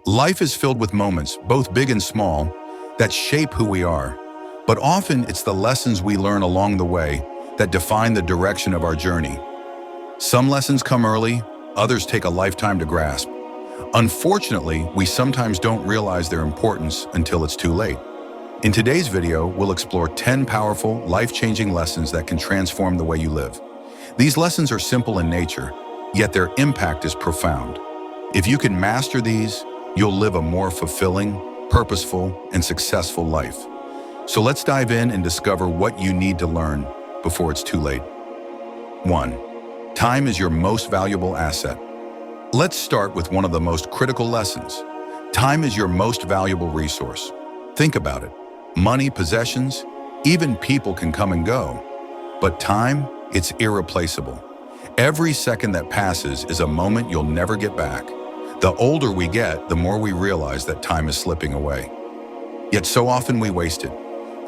Life is filled with moments, both big and small, that shape who we are. But often it's the lessons we learn along the way that define the direction of our journey. Some lessons come early, others take a lifetime to grasp. Unfortunately, we sometimes don't realize their importance until it's too late. In today's video, we'll explore 10 powerful, life-changing lessons that can transform the way you live. These lessons are simple in nature, yet their impact is profound. If you can master these, you'll live a more fulfilling, purposeful, and successful life. So let's dive in and discover what you need to learn before it's too late. 1. Time is your most valuable asset. Let's start with one of the most critical lessons. Time is your most valuable resource. Think about it. Money, possessions, even people can come and go. But time, it's irreplaceable. Every second that passes is a moment you'll never get back. The older we get, the more we realize that time is slipping away. Yet so often we waste it.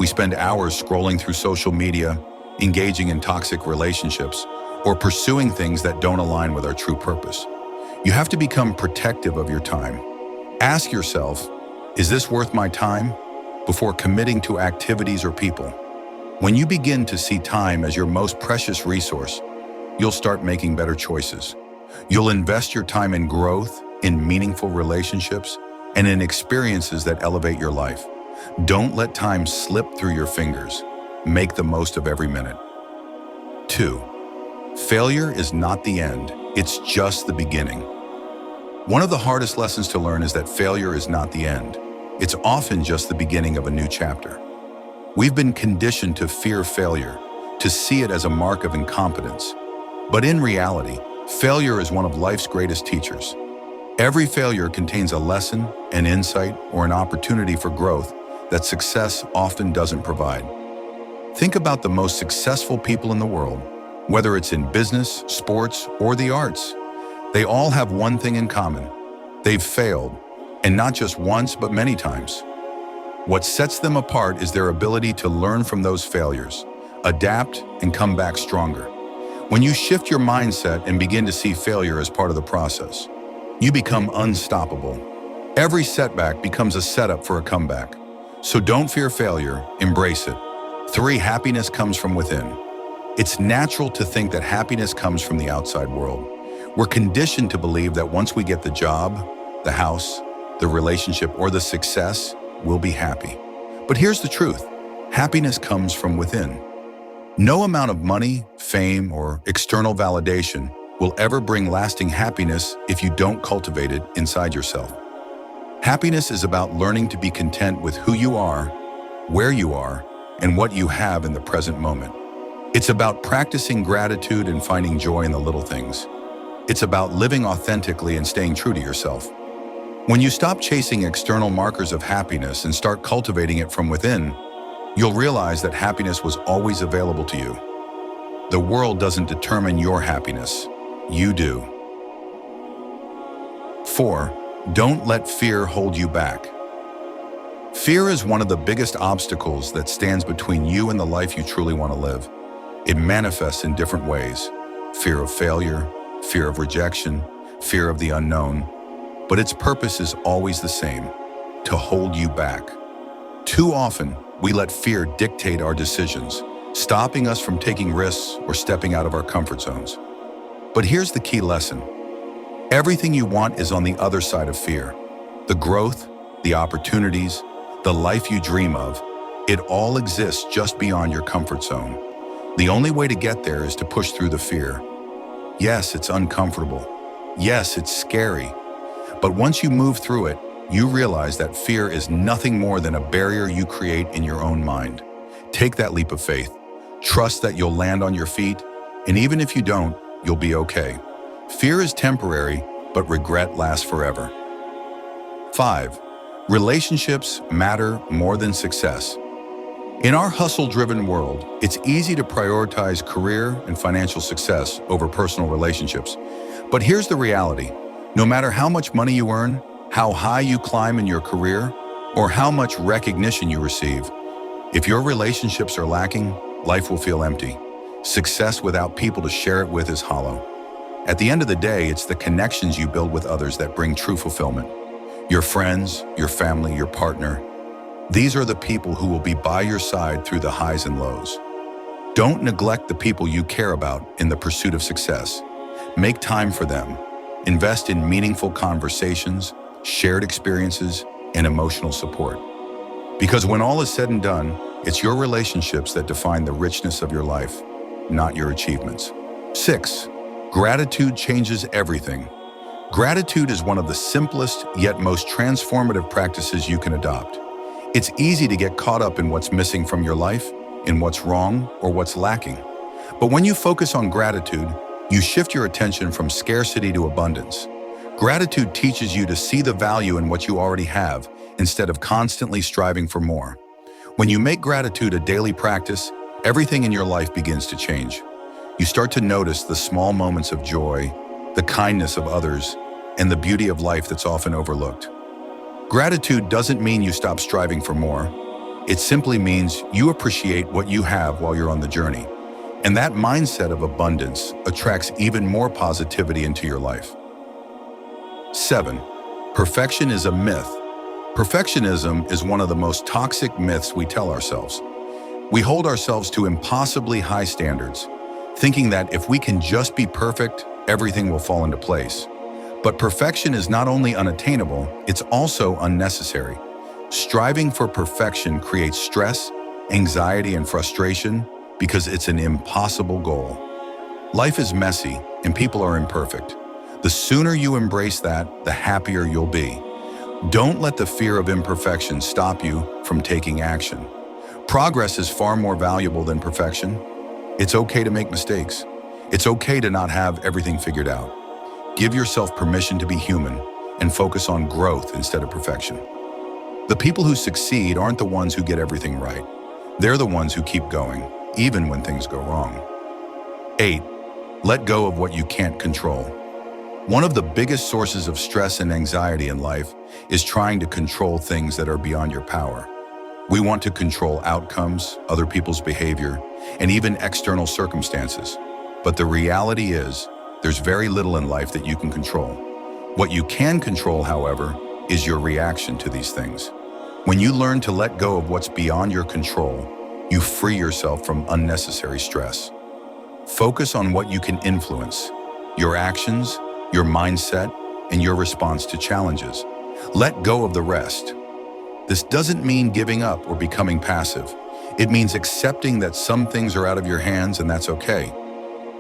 We spend hours scrolling through social media, engaging in toxic relationships, or pursuing things that don't align with our true purpose. You have to become protective of your time. Ask yourself, is this worth my time? Before committing to activities or people. When you begin to see time as your most precious resource, you'll start making better choices. You'll invest your time in growth, in meaningful relationships, and in experiences that elevate your life. Don't let time slip through your fingers. Make the most of every minute. 2. Failure is not the end, it's just the beginning. One of the hardest lessons to learn is that failure is not the end. It's often just the beginning of a new chapter. We've been conditioned to fear failure, to see it as a mark of incompetence. But in reality, failure is one of life's greatest teachers. Every failure contains a lesson, an insight, or an opportunity for growth that success often doesn't provide. Think about the most successful people in the world, whether it's in business, sports, or the arts. They all have one thing in common. They've failed, and not just once, but many times. What sets them apart is their ability to learn from those failures, adapt, and come back stronger. When you shift your mindset and begin to see failure as part of the process, you become unstoppable. Every setback becomes a setup for a comeback. So don't fear failure, embrace it. 3. Happiness comes from within. It's natural to think that happiness comes from the outside world. We're conditioned to believe that once we get the job, the house, the relationship, or the success, we'll be happy. But here's the truth. Happiness comes from within. No amount of money, fame, or external validation will ever bring lasting happiness if you don't cultivate it inside yourself. Happiness is about learning to be content with who you are, where you are, and what you have in the present moment. It's about practicing gratitude and finding joy in the little things. It's about living authentically and staying true to yourself. When you stop chasing external markers of happiness and start cultivating it from within, you'll realize that happiness was always available to you. The world doesn't determine your happiness. You do. 4. Don't let fear hold you back. Fear is one of the biggest obstacles that stands between you and the life you truly want to live. It manifests in different ways. Fear of failure, fear of rejection, fear of the unknown. But its purpose is always the same, to hold you back. Too often, we let fear dictate our decisions, stopping us from taking risks or stepping out of our comfort zones. But here's the key lesson. Everything you want is on the other side of fear. The growth, the opportunities, the life you dream of, it all exists just beyond your comfort zone. The only way to get there is to push through the fear. Yes, it's uncomfortable. Yes, it's scary. But once you move through it, you realize that fear is nothing more than a barrier you create in your own mind. Take that leap of faith. Trust that you'll land on your feet, and even if you don't, you'll be okay. Fear is temporary, but regret lasts forever. 5. Relationships matter more than success. In our hustle-driven world, it's easy to prioritize career and financial success over personal relationships. But here's the reality. No matter how much money you earn, how high you climb in your career, or how much recognition you receive, if your relationships are lacking, life will feel empty. Success without people to share it with is hollow. At the end of the day, it's the connections you build with others that bring true fulfillment. Your friends, your family, your partner. These are the people who will be by your side through the highs and lows. Don't neglect the people you care about in the pursuit of success. Make time for them. Invest in meaningful conversations, shared experiences, and emotional support. Because when all is said and done, it's your relationships that define the richness of your life, not your achievements. 6. Gratitude changes everything. Gratitude is one of the simplest yet most transformative practices you can adopt. It's easy to get caught up in what's missing from your life, in what's wrong or what's lacking. But when you focus on gratitude, you shift your attention from scarcity to abundance. Gratitude teaches you to see the value in what you already have instead of constantly striving for more. When you make gratitude a daily practice, everything in your life begins to change. You start to notice the small moments of joy, the kindness of others, and the beauty of life that's often overlooked. Gratitude doesn't mean you stop striving for more. It simply means you appreciate what you have while you're on the journey. And that mindset of abundance attracts even more positivity into your life. 7. Perfection is a myth. Perfectionism is one of the most toxic myths we tell ourselves. We hold ourselves to impossibly high standards, thinking that if we can just be perfect, everything will fall into place. But perfection is not only unattainable, it's also unnecessary. Striving for perfection creates stress, anxiety, and frustration because it's an impossible goal. Life is messy, and people are imperfect. The sooner you embrace that, the happier you'll be. Don't let the fear of imperfection stop you from taking action. Progress is far more valuable than perfection. It's okay to make mistakes. It's okay to not have everything figured out. Give yourself permission to be human and focus on growth instead of perfection. The people who succeed aren't the ones who get everything right. They're the ones who keep going, even when things go wrong. 8. Let go of what you can't control. One of the biggest sources of stress and anxiety in life is trying to control things that are beyond your power. We want to control outcomes, other people's behavior, and even external circumstances. But the reality is, there's very little in life that you can control. What you can control, however, is your reaction to these things. When you learn to let go of what's beyond your control, you free yourself from unnecessary stress. Focus on what you can influence, your actions, your mindset, and your response to challenges. Let go of the rest. This doesn't mean giving up or becoming passive. It means accepting that some things are out of your hands, and that's okay.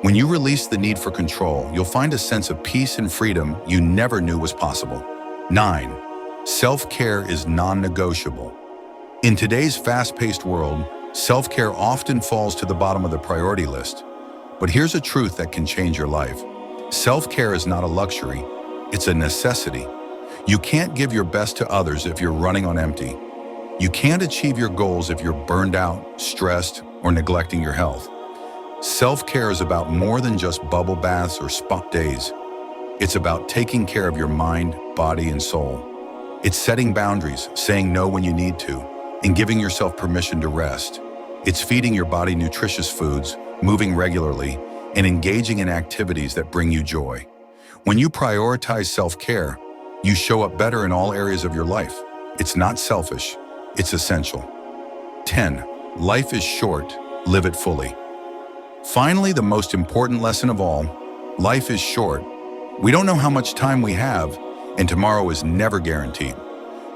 When you release the need for control, you'll find a sense of peace and freedom you never knew was possible. 9. Self-care is non-negotiable. In today's fast-paced world, self-care often falls to the bottom of the priority list. But here's a truth that can change your life. Self-care is not a luxury, it's a necessity. You can't give your best to others if you're running on empty. You can't achieve your goals if you're burned out, stressed, or neglecting your health. Self-care is about more than just bubble baths or spa days. It's about taking care of your mind, body, and soul. It's setting boundaries, saying no when you need to, and giving yourself permission to rest. It's feeding your body nutritious foods, moving regularly, and engaging in activities that bring you joy. When you prioritize self-care, you show up better in all areas of your life. It's not selfish, it's essential. 10. Life is short, live it fully. Finally, the most important lesson of all, life is short. We don't know how much time we have, and tomorrow is never guaranteed.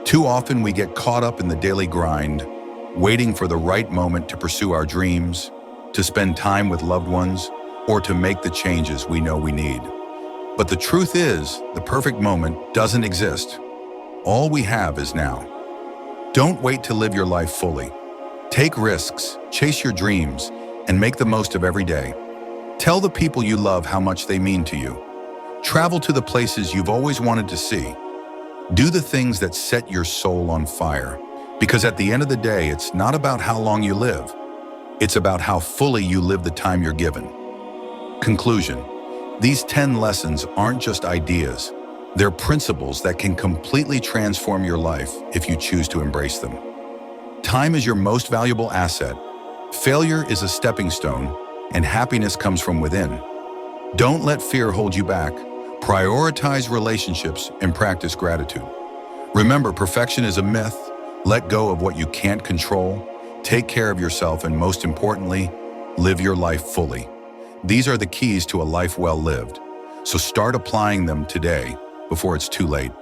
Too often we get caught up in the daily grind, waiting for the right moment to pursue our dreams, to spend time with loved ones, or to make the changes we know we need. But the truth is, the perfect moment doesn't exist. All we have is now. Don't wait to live your life fully. Take risks, chase your dreams, and make the most of every day. Tell the people you love how much they mean to you. Travel to the places you've always wanted to see. Do the things that set your soul on fire. Because at the end of the day, it's not about how long you live. It's about how fully you live the time you're given. Conclusion. These 10 lessons aren't just ideas. They're principles that can completely transform your life if you choose to embrace them. Time is your most valuable asset. Failure is a stepping stone, and happiness comes from within. Don't let fear hold you back. Prioritize relationships and practice gratitude. Remember, perfection is a myth. Let go of what you can't control. Take care of yourself, and most importantly, live your life fully. These are the keys to a life well lived. So start applying them today before it's too late.